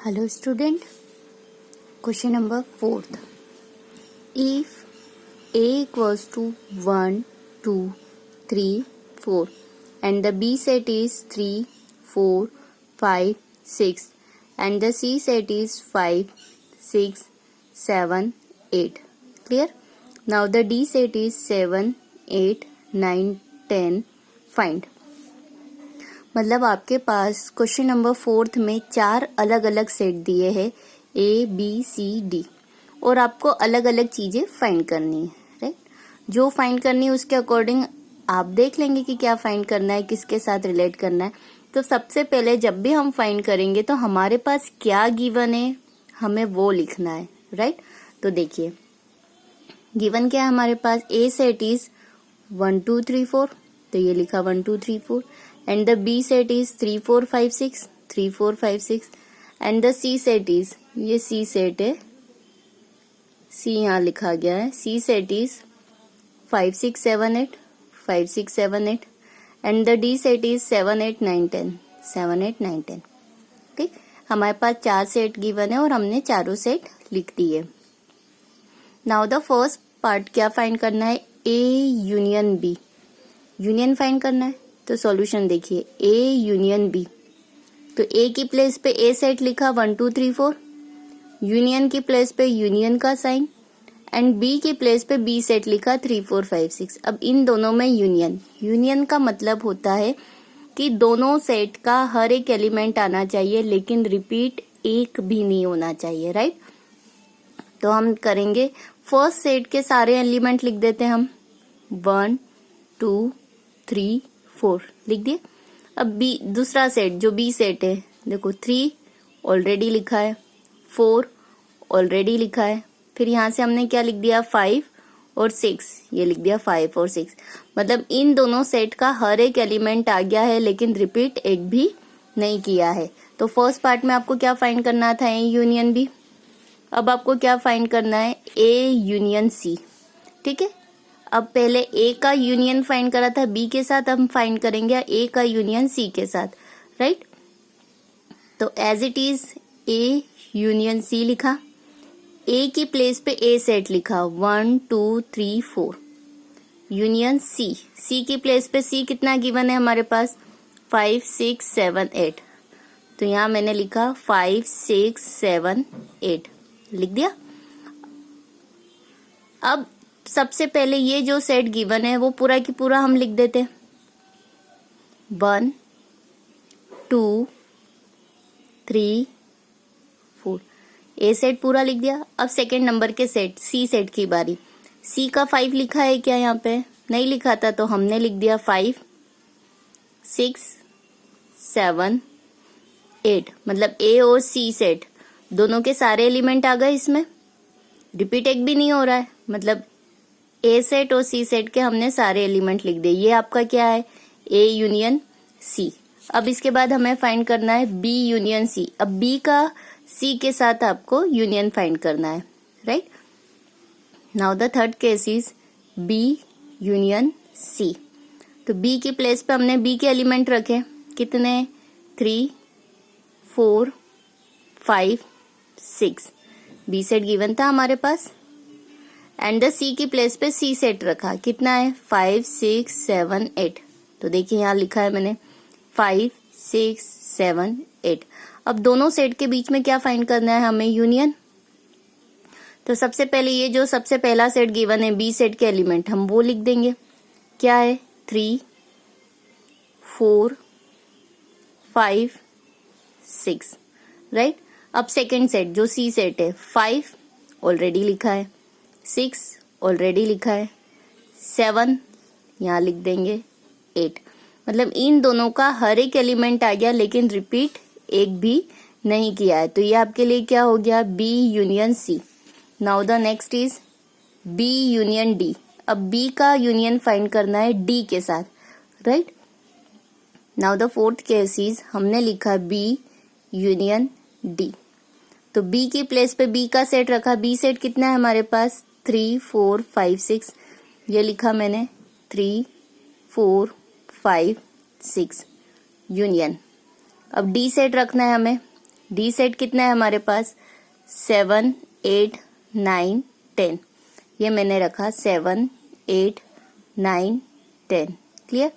Hello student, question number 4th. If A equals to 1, 2, 3, 4 and the B set is 3, 4, 5, 6 and the C set is 5, 6, 7, 8. Clear? Now the D set is 7, 8, 9, 10. Find. मतलब आपके पास question number 4th में 4 अलग अलग set दिए हैं A, B, C, D और आपको अलग अलग चीजें फाइंड करनी है, राइट? जो फाइंड करनी है उसके अकॉर्डिंग आप देख लेंगे कि क्या फाइंड करना है, किसके साथ रिलेट करना है। तो सबसे पहले जब भी हम फाइंड करेंगे तो हमारे पास क्या गिवन है हमें वो लिखना है, राइट? तो देखिए गिवन क्या है हमारे पास, A सेट इज 1 2 3 4, तो ये लिखा 1 2 3 4 and the B set is 3 4 5 6 3 4 5 6 and the C set is, ये C set है, C यहाँ लिखा गया है, C set is 5 6 7 8 5 6 7 8 and the D set is 7 8 9 10 7 8 9 10। ठीक, हमारे पास 4 सेट गिवन है और हमने चारों सेट लिख दिए। नाउ द फर्स्ट पार्ट क्या फाइंड करना है, A union B, union find करना है। तो सॉल्यूशन देखिए A यूनियन B, तो A की प्लेस पे A सेट लिखा 1 2 3 4, यूनियन की प्लेस पे यूनियन का साइन एंड B की प्लेस पे B सेट लिखा 3 4 5 6। अब इन दोनों में यूनियन, यूनियन का मतलब होता है कि दोनों सेट का हर एक एलिमेंट आना चाहिए लेकिन रिपीट एक भी नहीं होना चाहिए, राइट? तो हम करेंगे फर्स्ट सेट के सारे एलिमेंट लिख देते हैं हम, 1 2 3 4 लिख दिए। अब बी दूसरा सेट जो बी सेट है, देखो 3 ऑलरेडी लिखा है, 4 ऑलरेडी लिखा है, फिर यहाँ से हमने क्या लिख दिया 5 और 6, ये लिख दिया 5 और 6। मतलब इन दोनों सेट का हर एक एलिमेंट आ गया है लेकिन रिपीट एक भी नहीं किया है। तो फर्स्ट पार्ट में आपको क्या फाइंड करना था, ए यूनियन बी। अब आपको क्या फाइंड करना है, ए यूनियन सी। ठीक है, अब पहले A का यूनियन फाइंड करा था B के साथ, हम फाइंड करेंगे A का यूनियन C के साथ, राइट? तो as it is A union C लिखा, A की प्लेस पे A सेट लिखा 1 2 3 4, यूनियन C, C की प्लेस पे C कितना गिवन है हमारे पास 5 6 7 8, तो यहाँ मैंने लिखा 5 6 7 8 लिख दिया। अब सबसे पहले ये जो सेट गिवन है वो पूरा की पूरा हम लिख देते हैं, 1 2 3 4, ए सेट पूरा लिख दिया। अब सेकेंड नंबर के सेट सी सेट की बारी, सी का 5 लिखा है क्या, यहाँ पे नहीं लिखा था तो हमने लिख दिया 5 6 7 8, मतलब ए और सी सेट दोनों के सारे एलिमेंट आ गए, इसमें रिपीट एक भी नहीं हो रहा है, मतलब ए सेट और सी सेट के हमने सारे एलिमेंट लिख दिए। ये आपका क्या है, ए यूनियन सी। अब इसके बाद हमें फाइंड करना है बी यूनियन सी। अब बी का सी के साथ आपको यूनियन फाइंड करना है, right? Now the third case is B union C. तो बी की प्लेस पे हमने बी के एलिमेंट रखे, कितने 3 4 5 6, बी सेट गिवन था हमारे पास एंड द सी की प्लेस पे सी सेट रखा, कितना है 5 6 7 8। तो देखिए यहाँ लिखा है मैंने 5 6 7 8। अब दोनों सेट के बीच में क्या फाइंड करना है हमें, यूनियन। तो सबसे पहले ये जो सबसे पहला सेट गिवन है बी सेट के एलिमेंट हम वो लिख देंगे, क्या है 3 4 5 6, राइट? अब सेकेंड सेट जो सी सेट है, 5 ऑलरेडी लिखा है, 6 ऑलरेडी लिखा है, 7 यहाँ लिख देंगे 8, मतलब इन दोनों का हर एक एलिमेंट आ गया लेकिन रिपीट एक भी नहीं किया है। तो ये आपके लिए क्या हो गया, B union C. Now the next is B union D. अब बी का यूनियन फाइंड करना है डी के साथ, right? Now the fourth case is हमने लिखा बी यूनियन डी। तो B की प्लेस पे B का सेट रखा, B सेट कितना है हमारे पास 3 4 5 6, ये लिखा मैंने 3 4 5 6 यूनियन। अब D सेट रखना है हमें, डी सेट कितना है हमारे पास 7, 8, 9, 10। ये मैंने रखा 7, 8, 9, 10। क्लियर।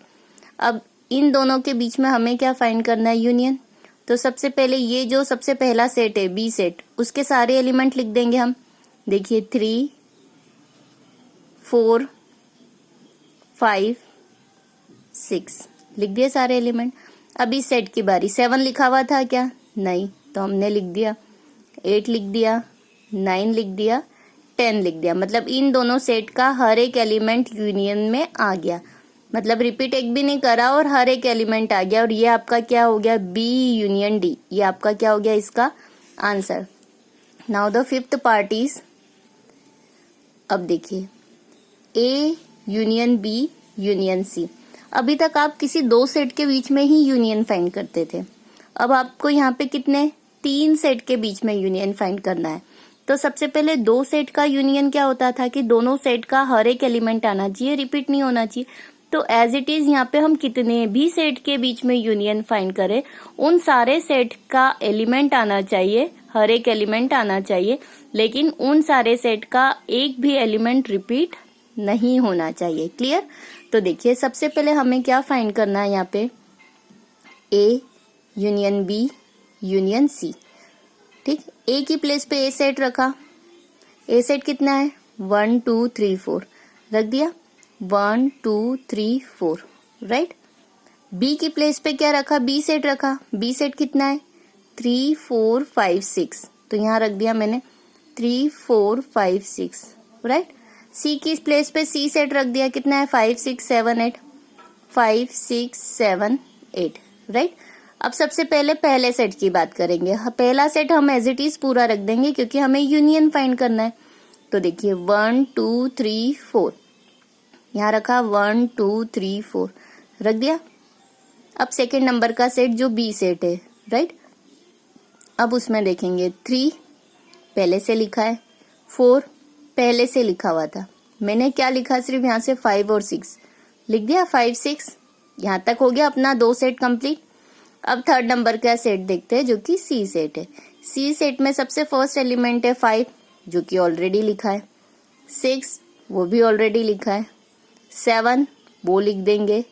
अब इन दोनों के बीच में हमें क्या फाइंड करना है, यूनियन। तो सबसे पहले ये जो सबसे पहला सेट है बी सेट, उसके सारे एलिमेंट लिख देंगे हम। देखिए 3, 4, 5, 6 लिख दिए सारे एलिमेंट। अब इस सेट की बारी। 7 लिखा हुआ था क्या, नहीं, तो हमने लिख दिया। 8 लिख दिया, 9 लिख दिया, 10 लिख दिया। मतलब इन दोनों सेट का हर एक एलिमेंट यूनियन में आ गया। मतलब रिपीट एक भी नहीं करा और हर एक एलिमेंट आ गया। और ये आपका क्या हो गया, बी यूनियन डी। ये आपका क्या हो गया इसका answer. Now the fifth part is, अब देखिए A union B union C. अभी तक आप किसी दो सेट के बीच में ही यूनियन फाइंड करते थे। अब आपको यहाँ पे कितने, 3 सेट के बीच में यूनियन फाइंड करना है। तो सबसे पहले दो सेट का यूनियन क्या होता था कि दोनों सेट का हर एक एलिमेंट आना चाहिए, रिपीट नहीं होना चाहिए। तो एज इट इज यहाँ पे हम कितने भी सेट के बीच में यूनियन फाइंड करें, उन सारे सेट का एलिमेंट आना चाहिए, हर एक एलिमेंट आना चाहिए, लेकिन उन सारे सेट का एक भी एलिमेंट रिपीट नहीं होना चाहिए। क्लियर। तो देखिए सबसे पहले हमें क्या फाइंड करना है यहाँ पे, A union B union C. ठीक, ए की प्लेस पे ए सेट रखा। ए सेट कितना है 1, 2, 3, 4 रख दिया, 1, 2, 3, 4 राइट। बी की प्लेस पे क्या रखा, बी सेट रखा। बी सेट कितना है 3, 4, 5, 6, तो यहाँ रख दिया मैंने 3, 4, 5, 6 राइट। सी की प्लेस पे सी सेट रख दिया, कितना है 5, 6, 7, 8, 5, 6, 7, 8 राइट। अब सबसे पहले पहले सेट की बात करेंगे। पहला सेट हम एज इट इज पूरा रख देंगे क्योंकि हमें यूनियन फाइंड करना है। तो देखिए 1, 2, 3, 4 यहाँ रखा, 1, 2, 3, 4 रख दिया। अब सेकेंड नंबर का सेट जो बी सेट है राइट, अब उसमें देखेंगे 3 पहले से लिखा है, 4 पहले से लिखा हुआ था। मैंने क्या लिखा, सिर्फ यहाँ से 5 और 6 लिख दिया। 5, 6 यहाँ तक हो गया अपना दो सेट कंप्लीट। अब थर्ड नंबर का सेट देखते हैं जो कि सी सेट है। सी सेट में सबसे फर्स्ट एलिमेंट है 5 जो कि ऑलरेडी लिखा है, 6 वो भी ऑलरेडी लिखा है, 7 वो लिख देंगे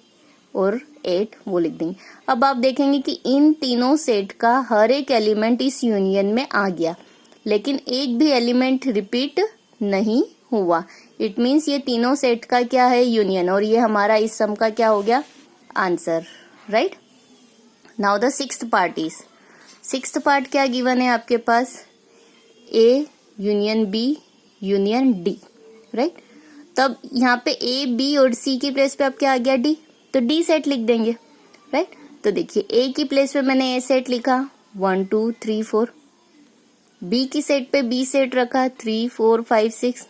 और 8 वो लिख देंगे। अब आप देखेंगे कि इन तीनों सेट का हर एक एलिमेंट इस यूनियन में आ गया, लेकिन एक भी एलिमेंट रिपीट नहीं हुआ। इट मीन्स ये तीनों सेट का क्या है, यूनियन। और ये हमारा इस सम का क्या हो गया, answer right. Now the sixth part is, sixth part क्या गिवन है आपके पास, A union B union D right. तब यहाँ पे ए बी और सी की प्लेस पे अब क्या आ गया, डी, तो डी सेट लिख देंगे राइट। तो देखिए ए की प्लेस पे मैंने ए सेट लिखा 1, 2, 3, 4, बी की सेट पे बी सेट रखा 3, 4, 5, 6,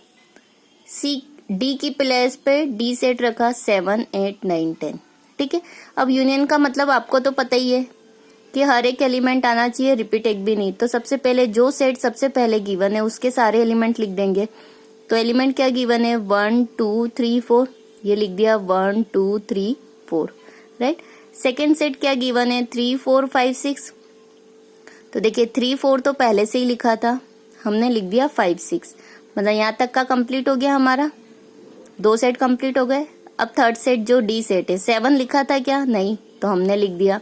सी डी की प्लेस पे डी सेट रखा 7, 8, 9, 10। ठीक है। अब यूनियन का मतलब आपको तो पता ही है कि हर एक एलिमेंट आना चाहिए, रिपीट एक भी नहीं। तो सबसे पहले जो सेट सबसे पहले गिवन है उसके सारे एलिमेंट लिख देंगे। तो एलिमेंट क्या गिवन है 1, 2, 3, 4, ये लिख दिया 1, 2, 3, 4 राइट। सेकेंड सेट क्या गिवन है 3, 4, 5, 6, तो देखिए 3, 4 तो पहले से ही लिखा था, हमने लिख दिया 5, 6, मतलब यहाँ तक का कंप्लीट हो गया हमारा, दो सेट कंप्लीट हो गए। अब थर्ड सेट जो डी सेट है 7 लिखा था क्या, नहीं, तो हमने लिख दिया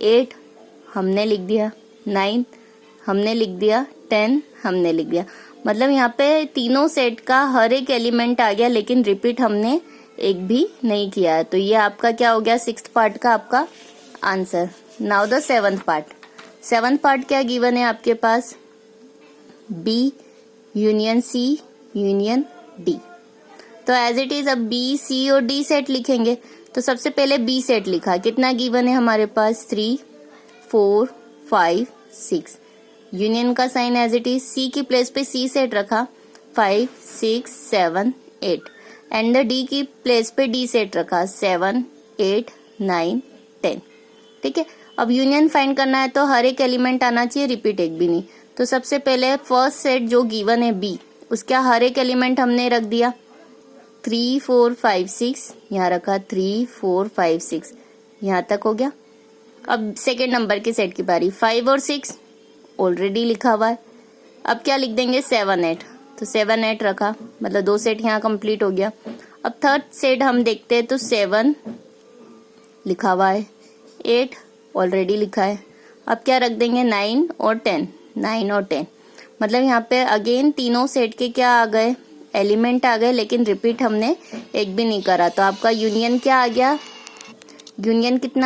8, हमने लिख दिया 9, हमने लिख दिया 10, हमने लिख दिया। मतलब यहाँ पे तीनों सेट का हर एक एलिमेंट आ गया, लेकिन रिपीट हमने एक भी नहीं किया है। तो ये आपका क्या हो गया, सिक्स्थ पार्ट का आपका answer. Now the seventh part. Seventh part क्या गिवन है आपके पास, B union C union D. तो एज इट इज अब बी सी और डी सेट लिखेंगे। तो सबसे पहले बी सेट लिखा, कितना गिवन है हमारे पास 3, 4, 5, 6, यूनियन का साइन एज इट इज। सी की प्लेस पे सी सेट रखा 5, 6, 7, 8 एंड द डी की प्लेस पे डी सेट रखा 7, 8, 9, 10। ठीक है। अब यूनियन फाइंड करना है तो हर एक एलिमेंट आना चाहिए, रिपीट एक भी नहीं। तो सबसे पहले फर्स्ट सेट जो गिवन है बी, उसका हर एक एलिमेंट हमने रख दिया 3, 4, 5, 6, यहाँ रखा 3, 4, 5, 6, यहाँ तक हो गया। अब सेकेंड नंबर के सेट की बारी, 5 और 6 ऑलरेडी लिखा हुआ है। अब क्या लिख देंगे 7 8, तो 7 8 रखा, मतलब 2 सेट यहाँ कंप्लीट हो गया। अब थर्ड सेट हम देखते हैं तो 7 लिखा हुआ है, 8 ऑलरेडी लिखा है। अब क्या रख देंगे 9 और 10, 9 और 10, मतलब यहाँ पे अगेन तीनों सेट के क्या आ गए, एलिमेंट आ गए, लेकिन रिपीट हमने एक भी नहीं करा। तो आपका यूनियन क्या आ गया, यूनियन कितना